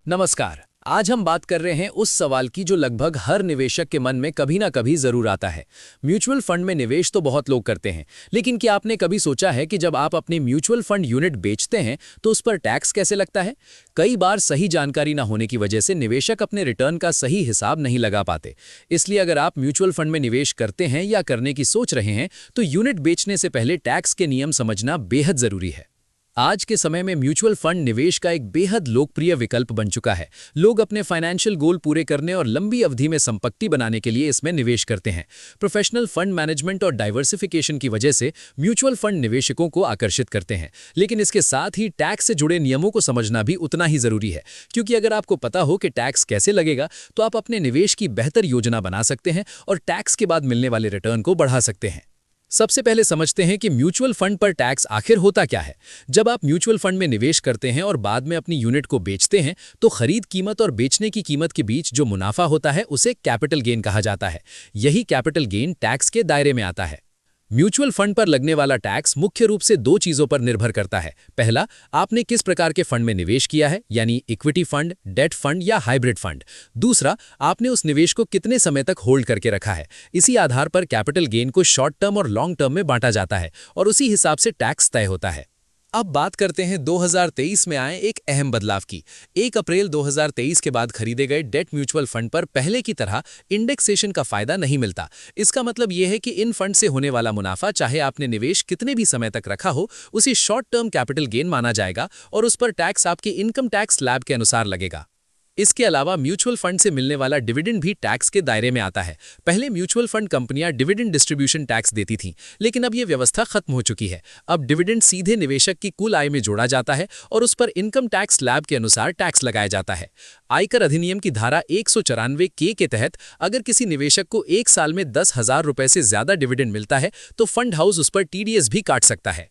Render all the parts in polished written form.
नमस्कार। आज हम बात कर रहे हैं उस सवाल की जो लगभग हर निवेशक के मन में कभी ना कभी जरूर आता है। म्यूचुअल फंड में निवेश तो बहुत लोग करते हैं, लेकिन क्या आपने कभी सोचा है कि जब आप अपने म्यूचुअल फंड यूनिट बेचते हैं तो उस पर टैक्स कैसे लगता है? कई बार सही जानकारी ना होने की वजह से निवेशक अपने रिटर्न का सही हिसाब नहीं लगा पाते। इसलिए अगर आप म्यूचुअल फंड में निवेश करते हैं या करने की सोच रहे हैं तो यूनिट बेचने से पहले टैक्स के नियम समझना बेहद जरूरी है। आज के समय में म्यूचुअल फंड निवेश का एक बेहद लोकप्रिय विकल्प बन चुका है। लोग अपने फाइनेंशियल गोल पूरे करने और लंबी अवधि में संपत्ति बनाने के लिए इसमें निवेश करते हैं। प्रोफेशनल फंड मैनेजमेंट और डाइवर्सिफिकेशन की वजह से म्यूचुअल फंड निवेशकों को आकर्षित करते हैं, लेकिन इसके साथ ही टैक्स से जुड़े नियमों को समझना भी उतना ही जरूरी है, क्योंकि अगर आपको पता हो कि टैक्स कैसे लगेगा तो आप अपने निवेश की बेहतर योजना बना सकते हैं और टैक्स के बाद मिलने वाले रिटर्न को बढ़ा सकते हैं। सबसे पहले समझते हैं कि म्यूचुअल फंड पर टैक्स आखिर होता क्या है। जब आप म्यूचुअल फंड में निवेश करते हैं और बाद में अपनी यूनिट को बेचते हैं तो खरीद कीमत और बेचने की कीमत के बीच जो मुनाफा होता है उसे कैपिटल गेन कहा जाता है। यही कैपिटल गेन टैक्स के दायरे में आता है। म्यूचुअल फंड पर लगने वाला टैक्स मुख्य रूप से दो चीजों पर निर्भर करता है। पहला, आपने किस प्रकार के फंड में निवेश किया है, यानी इक्विटी फंड, डेट फंड या हाइब्रिड फंड। दूसरा, आपने उस निवेश को कितने समय तक होल्ड करके रखा है। इसी आधार पर कैपिटल गेन को शॉर्ट टर्म और लॉन्ग टर्म में बांटा जाता है और उसी हिसाब से टैक्स तय होता है। अब बात करते हैं 2023 में आए एक अहम बदलाव की। 1 अप्रैल 2023 के बाद खरीदे गए डेट म्यूचुअल फंड पर पहले की तरह इंडेक्सेशन का फायदा नहीं मिलता। इसका मतलब यह है कि इन फंड से होने वाला मुनाफा, चाहे आपने निवेश कितने भी समय तक रखा हो, उसी शॉर्ट टर्म कैपिटल गेन माना जाएगा और उस पर टैक्स आपके इनकम टैक्स स्लैब के अनुसार लगेगा। इसके अलावा म्यूचुअल फंड से मिलने वाला डिविडेंड भी टैक्स के दायरे में आता है। पहले म्यूचुअल फंड कंपनियां डिविडेंड डिस्ट्रीब्यूशन टैक्स देती थीं, लेकिन अब यह व्यवस्था खत्म हो चुकी है। अब डिविडेंड सीधे निवेशक की कुल आय में जोड़ा जाता है और उस पर इनकम टैक्स स्लैब के अनुसार टैक्स लगाया जाता है। आयकर अधिनियम की धारा 194 के तहत अगर किसी निवेशक को 1 साल में 10,000 रुपए से ज्यादा डिविडेंड मिलता है तो फंड हाउस उस पर टीडीएस भी काट सकता है।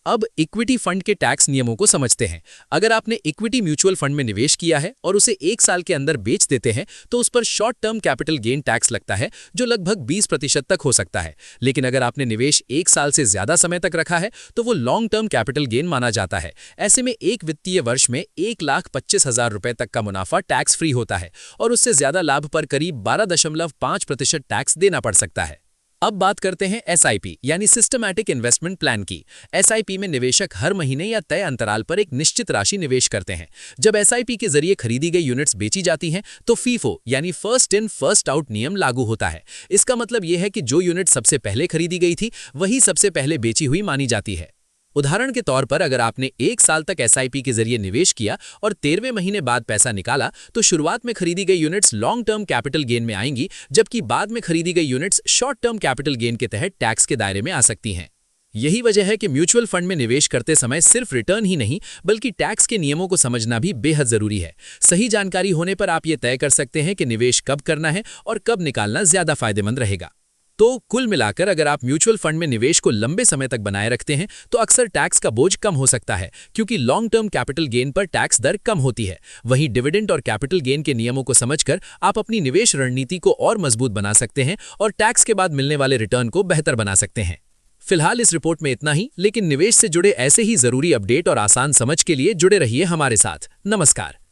अब इक्विटी फंड के टैक्स नियमों को समझते हैं। अगर आपने इक्विटी म्यूचुअल फंड में निवेश किया है और उसे 1 साल के अंदर बेच देते हैं तो उस पर short term capital gain tax लगता है, जो लगभग 20% तक हो सकता है। लेकिन अगर आपने निवेश 1 साल से ज्यादा समय तक रखा है तो वो लॉन्ग टर्म कैपिटल गेन माना जाता है। ऐसे में एक वित्तीय वर्ष में 1,25,000 रुपए तक का मुनाफा टैक्स फ्री होता है और उससे ज्यादा लाभ पर करीब 12.5% टैक्स देना पड़ सकता है। अब बात करते हैं एसआईपी यानी सिस्टमैटिक इन्वेस्टमेंट प्लान की। एसआईपी में निवेशक हर महीने या तय अंतराल पर एक निश्चित राशि निवेश करते हैं। जब एसआईपी के जरिए खरीदी गई यूनिट्स बेची जाती हैं तो फीफो यानी फर्स्ट इन फर्स्ट आउट नियम लागू होता है। इसका मतलब यह है कि जो यूनिट सबसे पहले खरीदी गई थी वही सबसे पहले बेची हुई मानी जाती है। उदाहरण के तौर पर अगर आपने 1 साल तक एसआईपी के जरिए निवेश किया और 13वें महीने बाद पैसा निकाला तो शुरुआत में खरीदी गई units long term capital gain में आएंगी, जबकि बाद में खरीदी गई units short term capital gain के तहत टैक्स के दायरे में आ सकती हैं। यही वजह है कि म्यूचुअल फंड में निवेश करते समय सिर्फ रिटर्न ही नहीं बल्कि टैक्स के नियमों को समझना भी बेहद जरूरी है। सही जानकारी होने पर आप ये तय कर सकते हैं कि निवेश कब करना है और कब निकालना ज्यादा फायदेमंद रहेगा। तो कुल मिलाकर अगर आप म्यूचुअल फंड में निवेश को लंबे समय तक बनाए रखते हैं तो अक्सर टैक्स का बोझ कम हो सकता है, क्योंकि लॉन्ग टर्म कैपिटल गेन पर टैक्स दर कम होती है। वहीं डिविडेंड और कैपिटल गेन के नियमों को समझकर आप अपनी निवेश रणनीति को और मजबूत बना सकते हैं और टैक्स के बाद मिलने वाले रिटर्न को बेहतर बना सकते हैं। फिलहाल इस रिपोर्ट में इतना ही, लेकिन निवेश से जुड़े ऐसे ही जरूरी अपडेट और आसान समझ के लिए जुड़े रहिए हमारे साथ। नमस्कार।